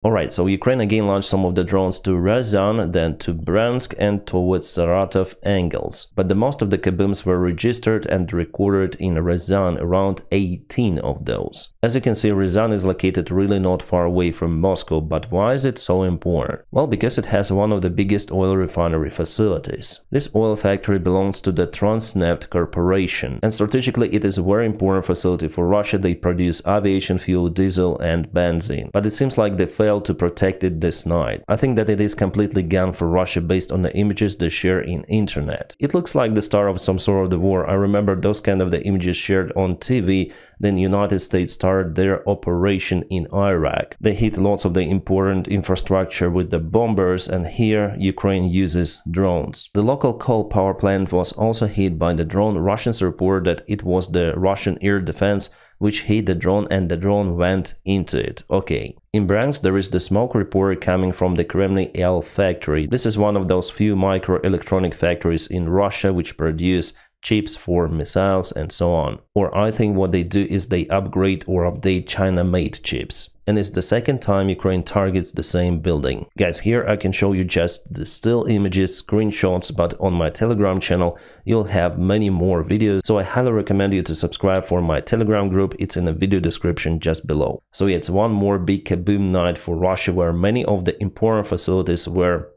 Alright, so Ukraine again launched some of the drones to Ruzzian, then to Bryansk and towards Saratov angles. But the most of the kabooms were registered and recorded in Ruzzian, around 18 of those. As you can see, Ruzzian is located really not far away from Moscow, but why is it so important? Well, because it has one of the biggest oil refinery facilities. This oil factory belongs to the Transneft Corporation, and strategically it is a very important facility for Russia. They produce aviation fuel, diesel and benzene. But it seems like they failed to protect it this night. I think that it is completely gone for Russia based on the images they share in internet. It looks like the start of some sort of the war. I remember those kind of the images shared on TV. Then United States started their operation in Iraq. They hit lots of the important infrastructure with the bombers, and here Ukraine uses drones. The local coal power plant was also hit by the drone. Russians report that it was the Russian air defense which hit the drone and the drone went into it. Okay. In Bryansk there is the smoke report coming from the Kremlin L factory. This is one of those few microelectronic factories in Russia which produce chips for missiles and so on. Or I think what they do is they upgrade or update China-made chips. And it's the second time Ukraine targets the same building. Guys, here I can show you just the still images, screenshots, but on my Telegram channel you'll have many more videos, so I highly recommend you to subscribe for my Telegram group. It's in the video description just below. So yeah, it's one more big kaboom night for Russia where many of the important facilities were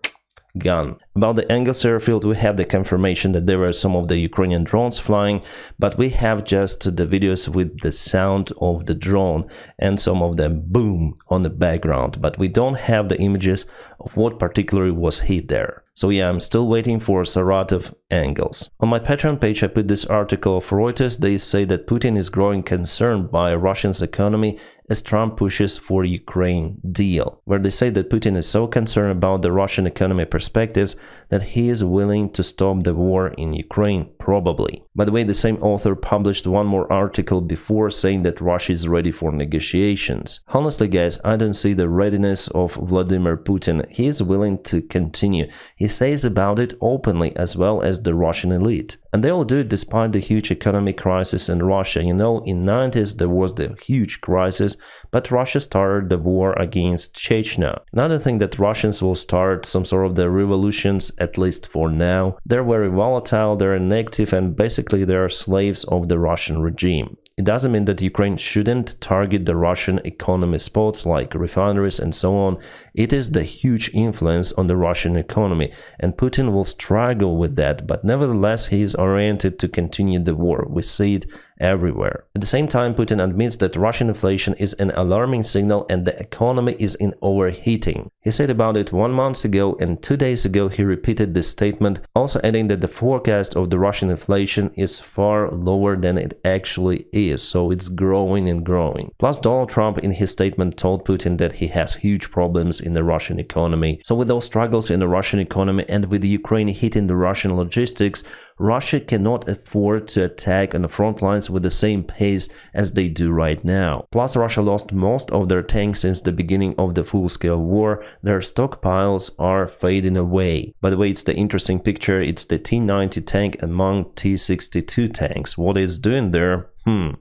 gone. About the Engels airfield, we have the confirmation that there were some of the Ukrainian drones flying, but we have just the videos with the sound of the drone and some of the boom on the background, but we don't have the images of what particularly was hit there. So yeah, I'm still waiting for Saratov angles. On my Patreon page I put this article of Reuters. They say that Putin is growing concerned by Russia's economy as Trump pushes for Ukraine deal, where they say that Putin is so concerned about the Russian economy perspectives that he is willing to stop the war in Ukraine, probably. By the way, the same author published one more article before saying that Russia is ready for negotiations. Honestly guys, I don't see the readiness of Vladimir Putin. He is willing to continue. He says about it openly, as well as the Russian elite. And they all do it despite the huge economic crisis in Russia. You know, in 90s there was the huge crisis, but Russia started the war against Chechnya. Another thing that Russians will start some sort of the revolutions, at least for now. They're very volatile, they're negative, and basically they are slaves of the Russian regime. It doesn't mean that Ukraine shouldn't target the Russian economy spots like refineries and so on. It is the huge influence on the Russian economy, and Putin will struggle with that, but nevertheless he is oriented to continue the war. We see it everywhere. At the same time, Putin admits that Russian inflation is an alarming signal and the economy is in overheating. He said about it 1 month ago, and 2 days ago he repeated this statement, also adding that the forecast of the Russian inflation is far lower than it actually is, so it's growing and growing. Plus, Donald Trump in his statement told Putin that he has huge problems in the Russian economy. So with those struggles in the Russian economy and with the Ukraine hitting the Russian logistics, Russia cannot afford to attack on the front lines with the same pace as they do right now. Plus, Russia lost most of their tanks since the beginning of the full-scale war. Their stockpiles are fading away. By the way, it's the interesting picture. It's the T-90 tank among T-62 tanks. What it's doing there?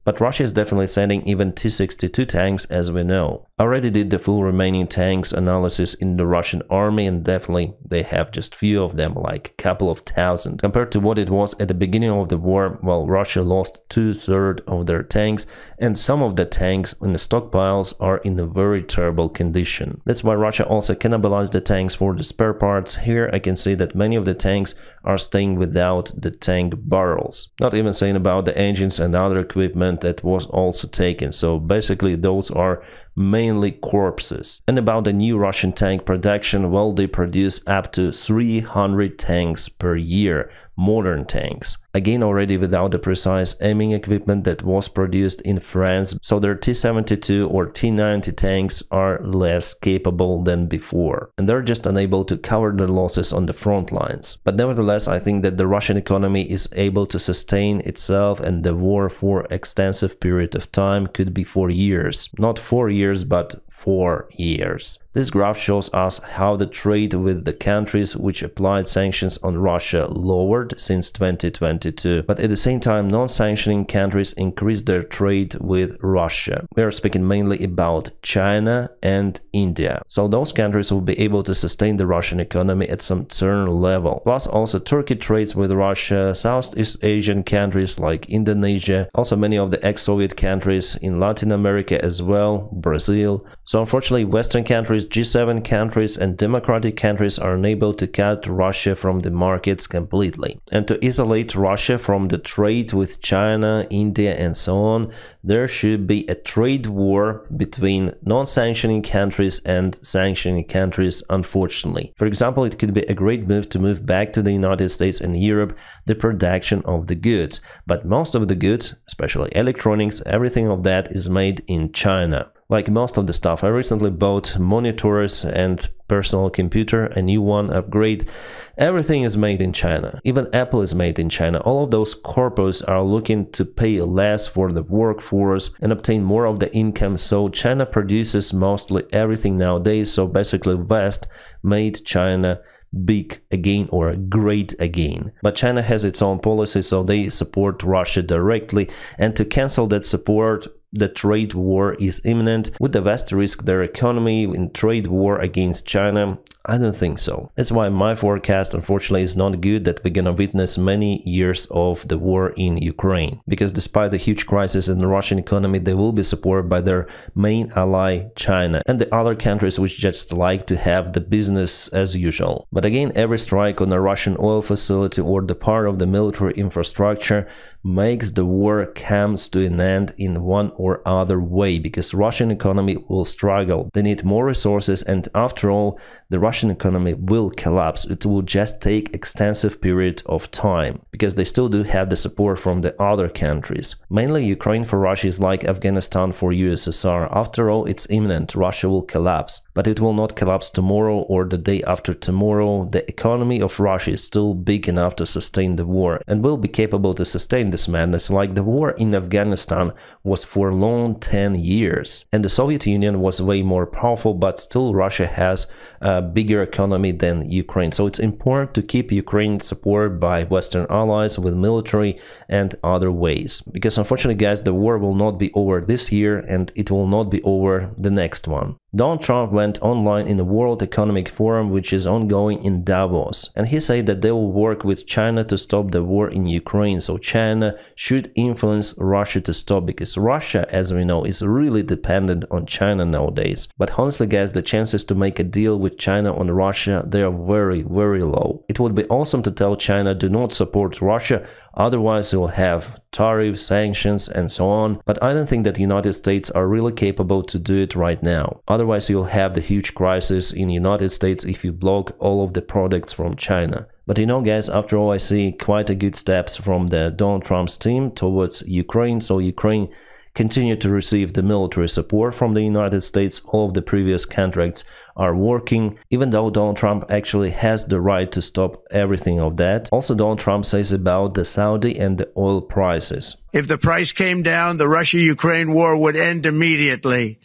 But Russia is definitely sending even T-62 tanks, as we know. I already did the full remaining tanks analysis in the Russian army, and definitely they have just few of them, like a couple of thousand. Compared to what it was at the beginning of the war, well, Russia lost 2/3 of their tanks, and some of the tanks in the stockpiles are in a very terrible condition. That's why Russia also cannibalized the tanks for the spare parts. Here I can see that many of the tanks are staying without the tank barrels. Not even saying about the engines and other equipment that was also taken, so basically those are mainly corpses. And about the new Russian tank production, well, they produce up to 300 tanks per year, modern tanks. Again, already without the precise aiming equipment that was produced in France, so their T-72 or T-90 tanks are less capable than before, and they're just unable to cover the losses on the front lines. But nevertheless, I think that the Russian economy is able to sustain itself, and the war for extensive period of time, could be for years. Not 4 years, but 4 years. This graph shows us how the trade with the countries which applied sanctions on Russia lowered since 2022, but at the same time non-sanctioning countries increased their trade with Russia. We are speaking mainly about China and India. So those countries will be able to sustain the Russian economy at some certain level. Plus also Turkey trades with Russia, Southeast Asian countries like Indonesia, also many of the ex-Soviet countries in Latin America as well, Brazil. So unfortunately Western countries, G7 countries and democratic countries are unable to cut Russia from the markets completely. And to isolate Russia from the trade with China, India and so on, there should be a trade war between non-sanctioning countries and sanctioning countries, unfortunately. For example, it could be a great move to move back to the United States and Europe the production of the goods. But most of the goods, especially electronics, everything of that is made in China. Like most of the stuff, I recently bought monitors and personal computer, a new one, upgrade. Everything is made in China. Even Apple is made in China. All of those corpos are looking to pay less for the workforce and obtain more of the income. So China produces mostly everything nowadays. So basically West made China big again or great again. But China has its own policy, so they support Russia directly, and to cancel that support, the trade war is imminent. Would the West risk their economy in trade war against China? I don't think so. That's why my forecast unfortunately is not good, that we're gonna witness many years of the war in Ukraine. Because despite the huge crisis in the Russian economy, they will be supported by their main ally China and the other countries which just like to have the business as usual. But again, every strike on a Russian oil facility or the part of the military infrastructure makes the war comes to an end in one or other way, because Russian economy will struggle. They need more resources, and after all, the Russian economy will collapse. It will just take extensive period of time, because they still do have the support from the other countries. Mainly Ukraine for Russia is like Afghanistan for USSR. After all, it's imminent. Russia will collapse, but it will not collapse tomorrow or the day after tomorrow. The economy of Russia is still big enough to sustain the war and will be capable to sustain this madness. Like the war in Afghanistan was for long 10 years, and the Soviet Union was way more powerful, but still Russia has a bigger economy than Ukraine. So it's important to keep Ukraine supported by Western allies with military and other ways, because unfortunately guys, the war will not be over this year and it will not be over the next one. Donald Trump went online in the World Economic Forum, which is ongoing in Davos, and he said that they will work with China to stop the war in Ukraine. So China should influence Russia to stop, because Russia, as we know, is really dependent on China nowadays. But honestly guys, the chances to make a deal with China on Russia, they are very, very low. It would be awesome to tell China do not support Russia, otherwise you'll have tariffs, sanctions and so on. But I don't think that the United States are really capable to do it right now. Otherwise you'll have the huge crisis in the United States if you block all of the products from China. But you know guys, after all, I see quite a good steps from the Donald Trump's team towards Ukraine. So Ukraine continue to receive the military support from the United States. All of the previous contracts are working, even though Donald Trump actually has the right to stop everything of that. Also, Donald Trump says about the Saudi and the oil prices. If the price came down, the Russia-Ukraine war would end immediately.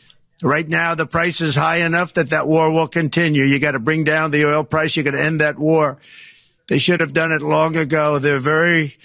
Right now, the price is high enough that that war will continue. You got to bring down the oil price. You got to end that war. They should have done it long ago. They're very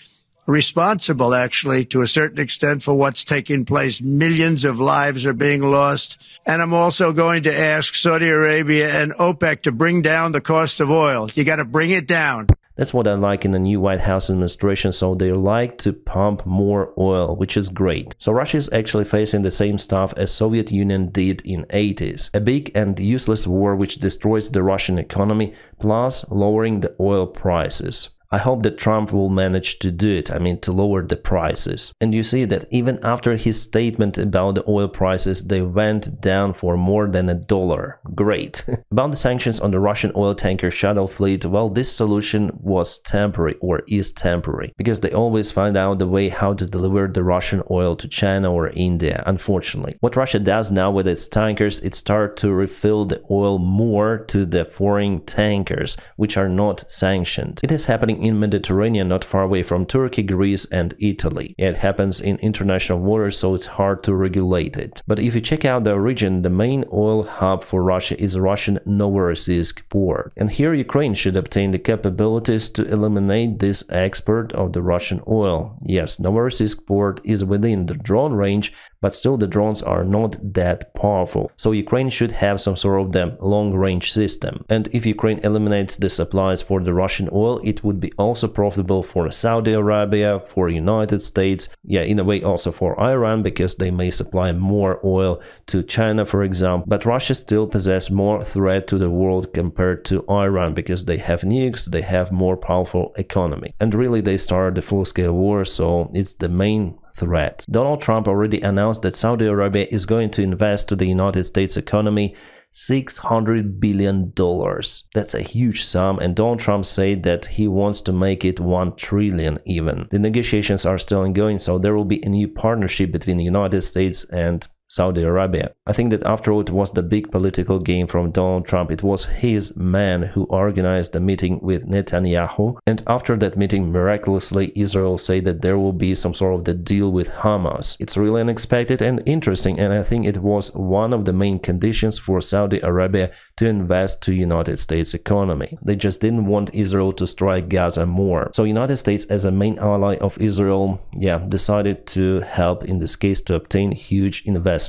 responsible, actually, to a certain extent for what's taking place. Millions of lives are being lost. And I'm also going to ask Saudi Arabia and OPEC to bring down the cost of oil. You got to bring it down. That's what I like in the new White House administration, so they like to pump more oil, which is great. So Russia is actually facing the same stuff as Soviet Union did in 80s. A big and useless war which destroys the Russian economy, plus lowering the oil prices. I hope that Trump will manage to do it, to lower the prices. And you see that even after his statement about the oil prices, they went down for more than $1. Great. About the sanctions on the Russian oil tanker shuttle fleet, well, this solution was temporary, or is temporary, because they always find out the way how to deliver the Russian oil to China or India, unfortunately. What Russia does now with its tankers, it starts to refill the oil more to the foreign tankers, which are not sanctioned. It is happening happening in Mediterranean, not far away from Turkey, Greece and Italy. It happens in international waters, so it's hard to regulate it. But if you check out the origin, the main oil hub for Russia is Russian Novorossiysk port. And here Ukraine should obtain the capabilities to eliminate this export of the Russian oil. Yes, Novorossiysk port is within the drone range, but still the drones are not that powerful. So Ukraine should have some sort of the long-range system. And if Ukraine eliminates the supplies for the Russian oil, it would be also profitable for Saudi Arabia, for United States, yeah, in a way also for Iran, because they may supply more oil to China, for example. But Russia still possesses more threat to the world compared to Iran, because they have nukes, they have more powerful economy. And really they started the full-scale war, so it's the main threat. Donald Trump already announced that Saudi Arabia is going to invest to the United States economy $600 billion. That's a huge sum, and Donald Trump said that he wants to make it 1 trillion even. The negotiations are still ongoing, so there will be a new partnership between the United States and Saudi Arabia. I think that after all, it was the big political game from Donald Trump. It was his man who organized the meeting with Netanyahu, and after that meeting, miraculously, Israel said that there will be some sort of the deal with Hamas. It's really unexpected and interesting, and I think it was one of the main conditions for Saudi Arabia to invest to United States economy. They just didn't want Israel to strike Gaza more. So United States, as a main ally of Israel, decided to help in this case to obtain huge investments.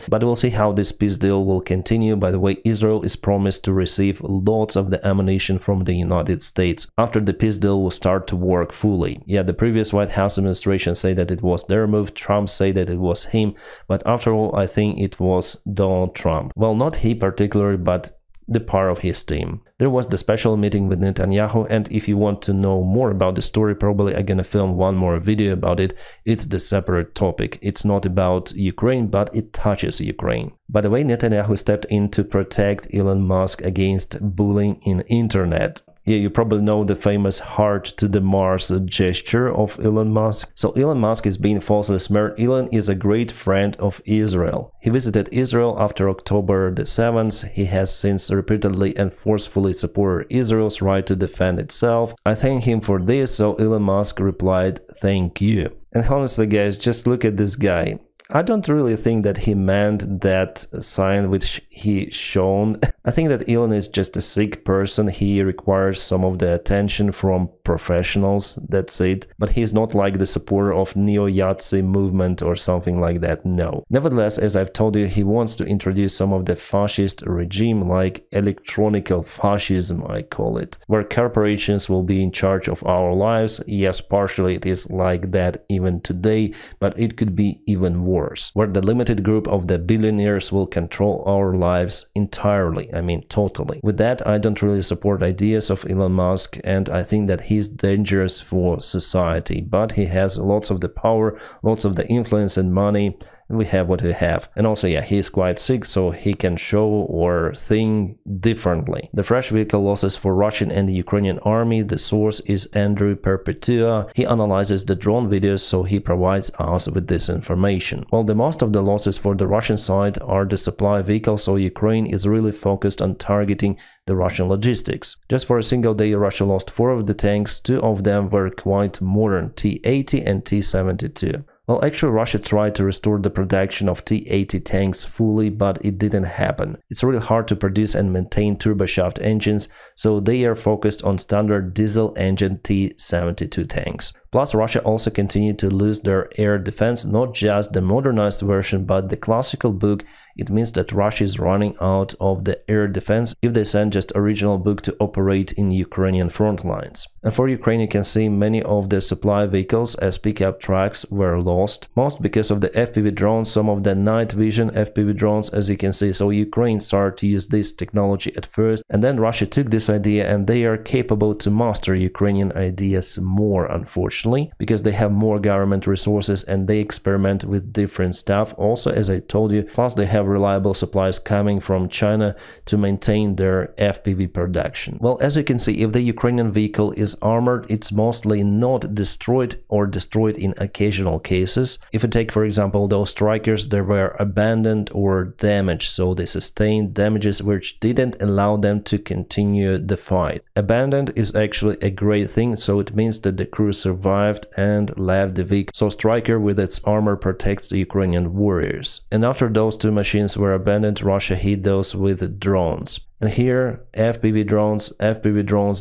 But we'll see how this peace deal will continue. By the way, Israel is promised to receive lots of the ammunition from the United States after the peace deal will start to work fully. Yeah, the previous White House administration said that it was their move, Trump said that it was him, but after all, I think it was Donald Trump. Well, not he particularly, but the part of his team. There was the special meeting with Netanyahu, and if you want to know more about the story, probably I'm gonna film one more video about it. It's the separate topic. It's not about Ukraine, but it touches Ukraine. By the way, Netanyahu stepped in to protect Elon Musk against bullying in internet. Yeah, you probably know the famous heart to the Mars gesture of Elon Musk. So Elon Musk is being falsely smeared. Elon is a great friend of Israel. He visited Israel after October the 7th. He has since repeatedly and forcefully supported Israel's right to defend itself. I thank him for this, so Elon Musk replied, "Thank you." And honestly, guys, just look at this guy. I don't really think that he meant that sign which he shown. I think that Elon is just a sick person. He requires some of the attention from professionals, that's it. But he's not like the supporter of neo-Nazi movement or something like that, no. Nevertheless, as I've told you, he wants to introduce some of the fascist regime, like electronical fascism, I call it, where corporations will be in charge of our lives. Yes, partially it is like that even today, but it could be even worse, where the limited group of the billionaires will control our lives entirely, I mean totally. With that, I don't really support ideas of Elon Musk, and I think that he's dangerous for society, but he has lots of the power, lots of the influence and money. We have what we have. And also, yeah, he is quite sick, so he can show or think differently. The fresh vehicle losses for Russian and the Ukrainian army, the source is Andrew Perpetua. He analyzes the drone videos, so he provides us with this information. Well, the most of the losses for the Russian side are the supply vehicles, so Ukraine is really focused on targeting the Russian logistics. Just for a single day, Russia lost 4 of the tanks. 2 of them were quite modern, T-80 and T-72. Well, actually, Russia tried to restore the production of T-80 tanks fully, but it didn't happen. It's really hard to produce and maintain turboshaft engines, so they are focused on standard diesel engine T-72 tanks. Plus, Russia also continued to lose their air defense, not just the modernized version, but the classical book. It means that Russia is running out of the air defense if they send just original book to operate in Ukrainian front lines. And for Ukraine, you can see many of the supply vehicles as pickup trucks were lost, most because of the FPV drones, some of the night vision FPV drones, as you can see. So Ukraine started to use this technology at first, and then Russia took this idea, and they are capable to master Ukrainian ideas more, unfortunately. initially, because they have more government resources and they experiment with different stuff. Also, as I told you, plus they have reliable supplies coming from China to maintain their FPV production. Well, as you can see, if the Ukrainian vehicle is armored, it's mostly not destroyed or destroyed in occasional cases. If you take, for example, those strikers, they were abandoned or damaged, so they sustained damages which didn't allow them to continue the fight. Abandoned is actually a great thing, so it means that the crew survived and left the vehicle. So Striker with its armor protects the Ukrainian warriors. And after those two machines were abandoned, Russia hit those with drones. And here, FPV drones,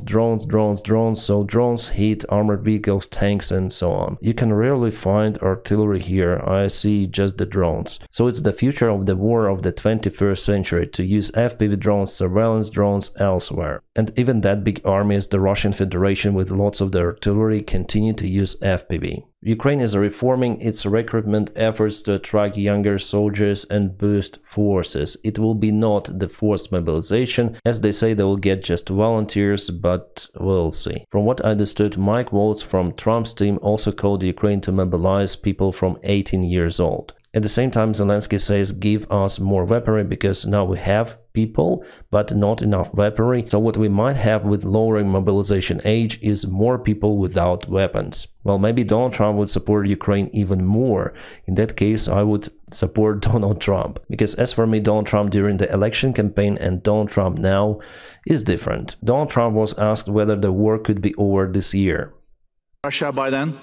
drones, so drones hit armored vehicles, tanks, and so on. You can rarely find artillery here, I see just the drones. So it's the future of the war of the 21st century to use FPV drones, surveillance drones elsewhere. And even that big army as the Russian Federation with lots of the artillery continue to use FPV. Ukraine is reforming its recruitment efforts to attract younger soldiers and boost forces. It will be not the forced mobilization, as they say they will get just volunteers, but we'll see. From what I understood, Mike Waltz from Trump's team also called Ukraine to mobilize people from 18 years old. At the same time, Zelensky says, give us more weaponry because now we have people, but not enough weaponry. So what we might have with lowering mobilization age is more people without weapons. Well, maybe Donald Trump would support Ukraine even more. In that case, I would support Donald Trump. Because as for me, Donald Trump during the election campaign and Donald Trump now is different. Donald Trump was asked whether the war could be over this year. Russia by then?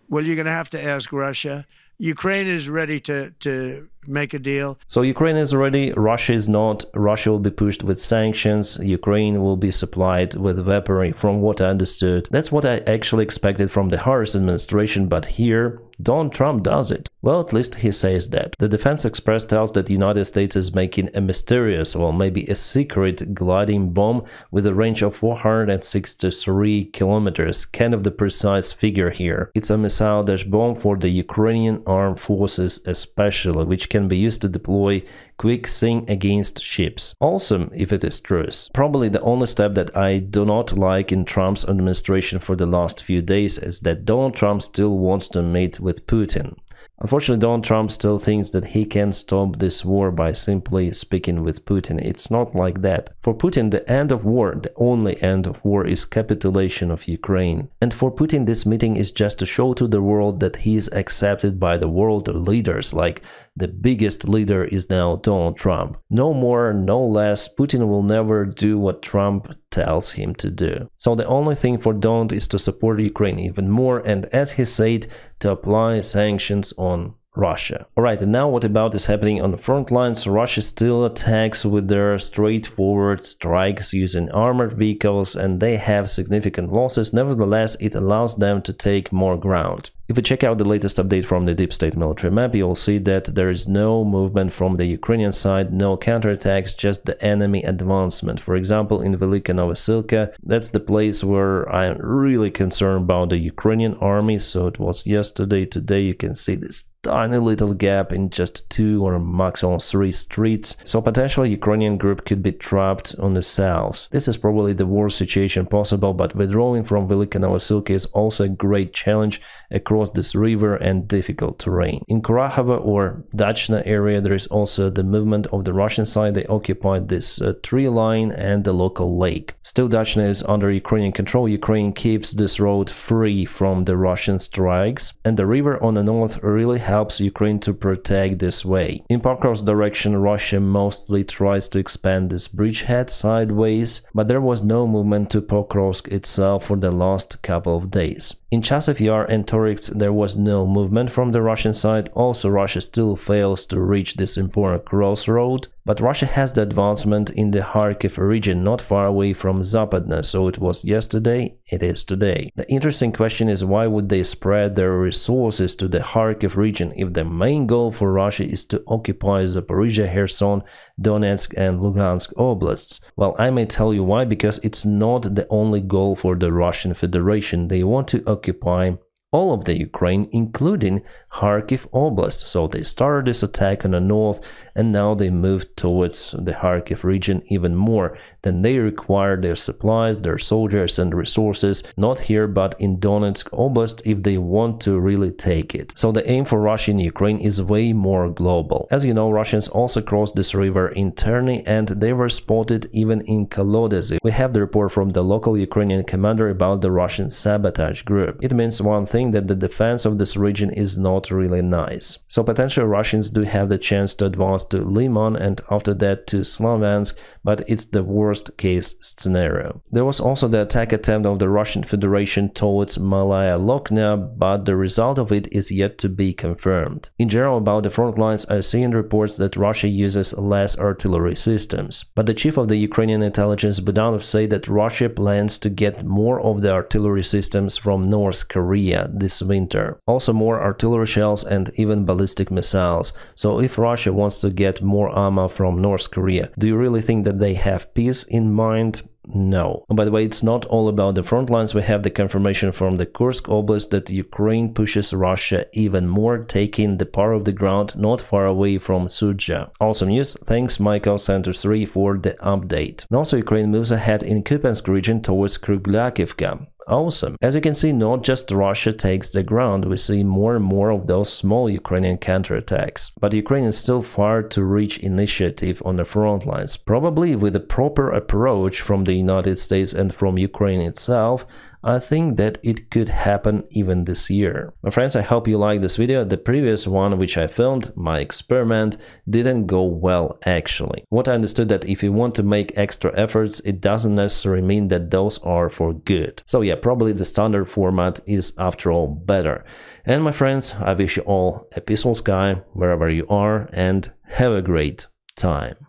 Well, you're going to have to ask Russia. Ukraine is ready to make a deal. So Ukraine is ready, Russia is not. Russia will be pushed with sanctions, Ukraine will be supplied with weaponry, from what I understood. That's what I actually expected from the Harris administration, but here Donald Trump does it. Well, at least he says that. The Defense Express tells that the United States is making a mysterious, well, maybe a secret gliding bomb with a range of 463 kilometers, kind of the precise figure here. It's a missile-bomb for the Ukrainian armed forces especially, which can be used to deploy quick thing against ships. Awesome if it is true. Probably the only step that I do not like in Trump's administration for the last few days is that Donald Trump still wants to meet with Putin. Unfortunately, Donald Trump still thinks that he can stop this war by simply speaking with Putin. It's not like that. For Putin, the end of war, the only end of war, is capitulation of Ukraine. And for Putin, this meeting is just to show to the world that he is accepted by the world leaders, like the biggest leader is now Donald Trump. No more, no less, Putin will never do what Trump tells him to do. So the only thing for Donald is to support Ukraine even more and, as he said, to apply sanctions on Russia. Alright, and now what about is happening on the front lines? Russia still attacks with their straightforward strikes using armored vehicles, and they have significant losses. Nevertheless, it allows them to take more ground. If you check out the latest update from the Deep State military map, you'll see that there is no movement from the Ukrainian side, no counterattacks, just the enemy advancement. For example, in Velika Novosilka, that's the place where I am really concerned about the Ukrainian army. So it was yesterday. Today you can see this tiny little gap in just 2 or maximum 3 streets. So potentially Ukrainian group could be trapped on the south. This is probably the worst situation possible, but withdrawing from Velika Novosilka is also a great challenge across this river and difficult terrain. In Kurahovo or Dachna area, there is also the movement of the Russian side. They occupied this tree line and the local lake. Still, Dachna is under Ukrainian control. Ukraine keeps this road free from the Russian strikes, and the river on the north really helps Ukraine to protect this way. In Pokrov's direction, Russia mostly tries to expand this bridgehead sideways, but there was no movement to Pokrovsk itself for the last couple of days. In Chasiv Yar and Torix, there was no movement from the Russian side. Also, Russia still fails to reach this important crossroad, but Russia has the advancement in the Kharkiv region, not far away from Zapadna, so it was yesterday, it is today. The interesting question is, why would they spread their resources to the Kharkiv region if the main goal for Russia is to occupy Zaporizhia, Kherson, Donetsk and Lugansk oblasts? Well, I may tell you why, because it's not the only goal for the Russian Federation. They want to occupy all of the Ukraine, including Kharkiv Oblast. So they started this attack on the north, and now they moved towards the Kharkiv region even more. Then they require their supplies, their soldiers and resources, not here but in Donetsk Oblast, if they want to really take it. So the aim for Russia in Ukraine is way more global. As you know, Russians also crossed this river in Terny, and they were spotted even in Kolodezi. We have the report from the local Ukrainian commander about the Russian sabotage group. It means one thing, that the defense of this region is not really nice. So potentially Russians do have the chance to advance to Liman and after that to Slaviansk, but it's the worst case scenario. There was also the attack attempt of the Russian Federation towards Malaya Loknia, but the result of it is yet to be confirmed. In general, about the front lines, I see in reports that Russia uses less artillery systems, but the chief of the Ukrainian intelligence Davydov said that Russia plans to get more of the artillery systems from North Korea this winter. Also more artillery shells and even ballistic missiles. So if Russia wants to get more armor from North Korea, do you really think that they have peace in mind? No. By the way, it's not all about the front lines. We have the confirmation from the Kursk Oblast that Ukraine pushes Russia even more, taking the part of the ground not far away from Sudzha. Awesome news. Thanks Michael Center 3 for the update. And also Ukraine moves ahead in Kupiansk region towards Kryglakivka. Awesome. As you can see, not just Russia takes the ground, we see more and more of those small Ukrainian counterattacks. But Ukraine is still far to reach initiative on the front lines. Probably with a proper approach from the United States and from Ukraine itself, I think that it could happen even this year. My friends, I hope you liked this video. The previous one which I filmed, my experiment, didn't go well actually. What I understood that if you want to make extra efforts, it doesn't necessarily mean that those are for good. So yeah, probably the standard format is after all better. And my friends, I wish you all a peaceful sky wherever you are and have a great time.